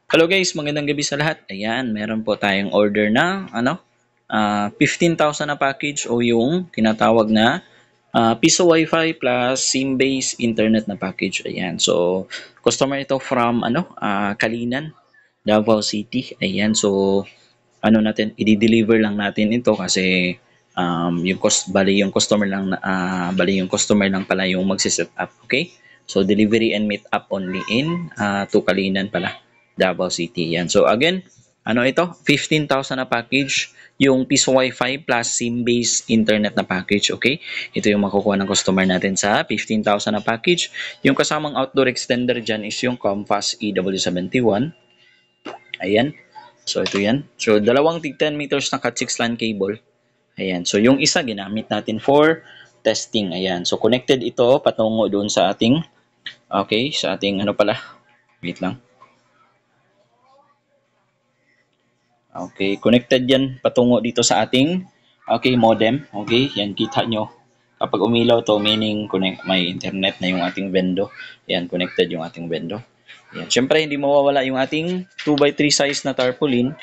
Hello guys, magandang gabi sa lahat. Ayan, meron po tayong order na 15,000 na package o yung tinatawag na piso wifi plus SIM-based internet na package. Ayan. So, customer ito from Kalinan, Davao City. Ayan. So, natin i-deliver lang natin ito kasi yung customer lang bali yung customer lang pala yung magse-set up, okay? So delivery and meet up only in to Kalinan pala, Davao City. Yan. So again, ito? 15,000 na package, yung piso wifi plus SIM-based internet na package, okay? Ito yung makukuha ng customer natin sa 15,000 na package. Yung kasamang outdoor extender dyan is yung Compass EW71. Ayan. So, ito yan. So, dalawang tig 10 meters na Cat6 LAN cable. Ayan. So, yung isa ginamit natin for testing. Ayan. So, connected ito patungo doon sa ating, okay, sa ating wait lang. Okay, connected yan patungo dito sa ating, okay, modem. Okay, yan kita nyo. Kapag umilaw to, meaning may internet na yung ating vendo. Ayan, connected yung ating vendo. Ayan. Siyempre, hindi mawawala yung ating 2x3 size na tarpaulin.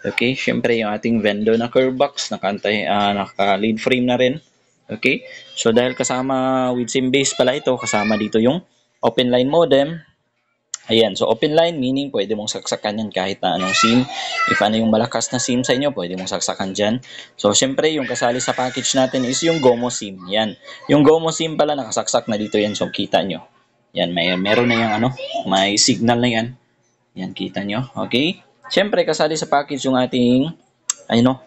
Okay, syempre yung ating vendo na curve box, naka-lead frame na rin. Okay, so dahil kasama with SIM base pala ito, kasama dito yung open line modem. Ayan, so open line meaning pwede mong saksakan yan kahit na anong SIM. If ano yung malakas na SIM sa inyo, pwede mong saksakan dyan. So syempre yung kasali sa package natin is yung GOMO SIM. Yan, yung GOMO SIM pala nakasaksak na dito yan, so kita nyo. Yan, meron na yung may signal na yan. Yan, kita nyo. Okay? Siyempre, kasali sa package yung ating,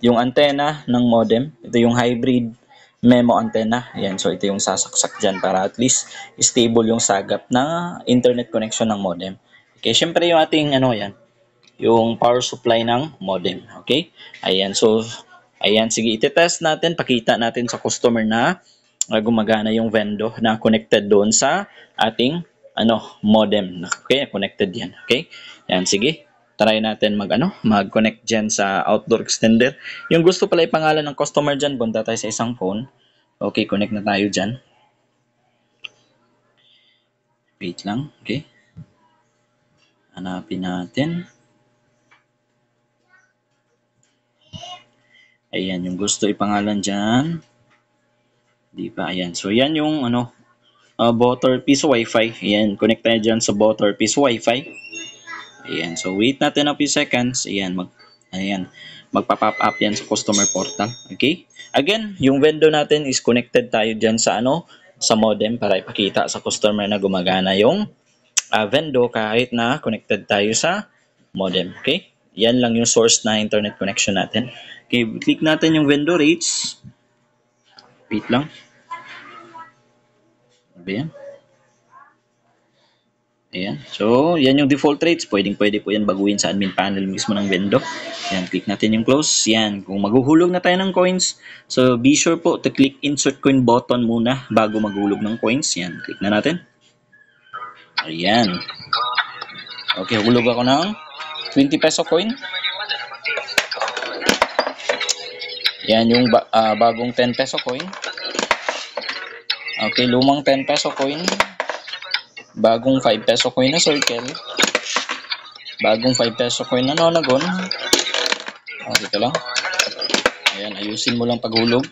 yung antenna ng modem. Ito yung hybrid MeMo antenna. Yan, so ito yung sasaksak dyan para at least stable yung sagap na internet connection ng modem. Okay, siyempre yung ating, yung power supply ng modem. Okay? Ayan, so, ayan, sige, itetest natin, pakita natin sa customer na gumagana yung vendo na connected doon sa ating modem. Okay, connected yan. Okay? Yan, sige. Try natin mag-connect diyan sa outdoor extender. Yung gusto pala ipangalan ng customer diyan, punta tayo sa isang phone. Okay, connect na tayo diyan. Wait lang, okay? Hanapin natin. Ayan, yung gusto ipangalan diyan. Di ba? Ayan. So, yan yung Butter Piece Wi-Fi. Ayan, connect tayo diyan sa Butter Piece Wi-Fi. Ayan. So, wait natin a few seconds. Ayan. Magpa-pop up yan sa customer portal. Okay? Again, yung vendor natin is connected tayo dyan sa sa modem para ipakita sa customer na gumagana yung vendor kahit na connected tayo sa modem. Okay? Yan lang yung source na internet connection natin. Okay, click natin yung vendor rates. Wait lang. Ano yan? Ayan. So, yan yung default rates. Pwede po yan baguhin sa admin panel mismo ng vendor. Ayan, click natin yung close. Yan. Kung maghuhulog na tayo ng coins, so be sure po to click insert coin button muna bago maghulog ng coins. Yan, click na natin. Ayan. Okay, hulog ako ng 20 peso coin. Yan yung bagong 10 peso coin. Okay, lumang 10 peso coin. Bagong 5 peso coin na circle. Bagong 5 peso coin na nonagon. Dito lang. Ayan, ayusin mo lang paghulog.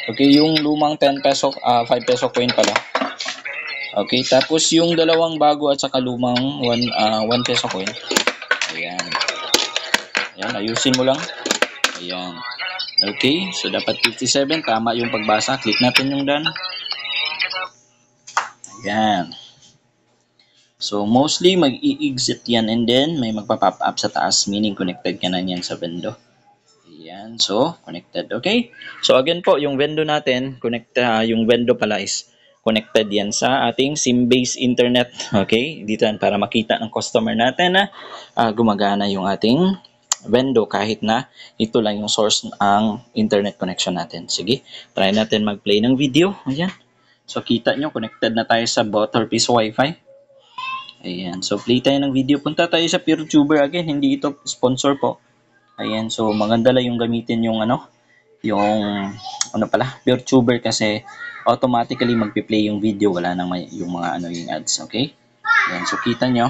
Okay, yung lumang 10 peso, 5 peso coin pala. Okay, tapos yung dalawang bago at saka lumang 1 peso coin. Ayan. Ayan, ayusin mo lang. Ayan. Okay, so dapat 57. Tama yung pagbasa. Click natin yung done. Ayan. So, mostly mag-i-exit yan and then may magpa-pop up sa taas, meaning connected ka na yan sa vendor. Ayan, so, connected. Okay? So, again po, yung vendor natin, yung vendor pala is connected yan sa ating SIM-based internet. Okay? Dito yan para makita ng customer natin na gumagana yung ating vendor kahit na ito lang yung source ang internet connection natin. Sige, try natin mag-play ng video. Ayan. So, kita nyo, connected na tayo sa Butterpiece Wi-Fi. Ayan. So, play tayo ng video. Punta tayo sa PureTuber again. Hindi ito sponsor po. Ayan. So, maganda lang yung gamitin yung PureTuber kasi automatically magpi-play yung video. Wala nang yung mga yung ads. Okay? Ayan. So, kita nyo.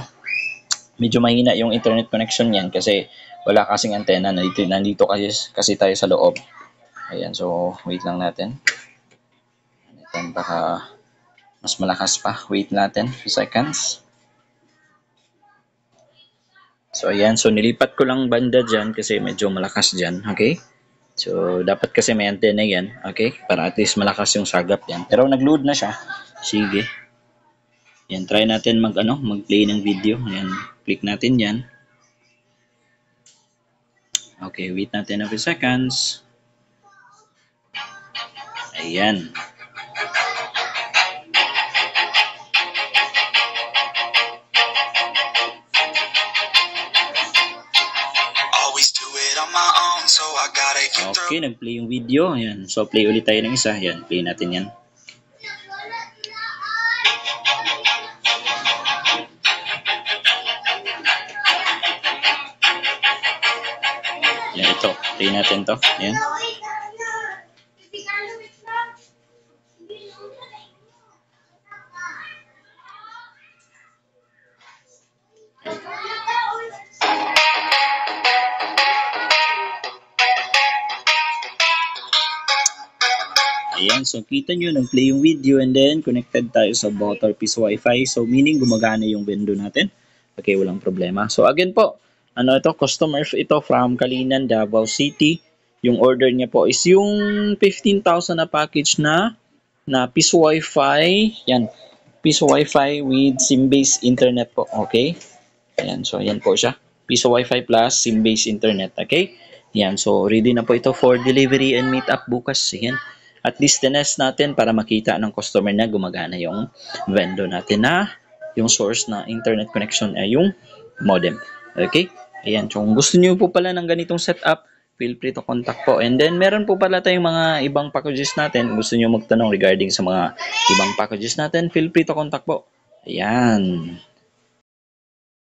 medyo mahina yung internet connection niyan kasi wala kasing antena. Nandito kasi tayo sa loob. Ayan, so wait lang natin. Ayan, baka mas malakas pa. Wait natin 2 seconds. So ayan, so nilipat ko lang banda dyan kasi medyo malakas dyan, okay? So dapat kasi may antena yan, okay? Para at least malakas yung sagap yan. Pero nag-load na siya. Sige. Yan, try natin mag-play ng video. Ayan, click natin yan. Okay, wait natin a few seconds. Ayan. Okay, nag-play yung video. Ayan. So, play ulit tayo ng isa. Ayan, play natin yan. Ayan, ito. Play natin to. Ayan. Ayan, so kita nyo, nag-play yung video and then connected tayo sa Butterpiece Wi-Fi. So, meaning gumagana yung window natin. Okay, walang problema. So, again po, ito, customer ito from Kalinan, Davao City. Yung order niya po is yung 15,000 na package na Piece Wi-Fi. Yan, Piece Wi-Fi with SIM-based internet po. Okay? Ayan, so ayan po siya. Piece Wi-Fi plus SIM-based internet. Okay? Yan, so ready na po ito for delivery and meet up bukas. Ayan. At least tinest natin para makita ng customer na gumagana yung vendor natin na yung source na internet connection ay yung modem. Okay? Ayan. So kung gusto niyo po pala ng ganitong setup, feel free to contact po. And then meron po pala tayong mga ibang packages natin. Kung gusto niyo magtanong regarding sa mga ibang packages natin, feel free to contact po. Ayan.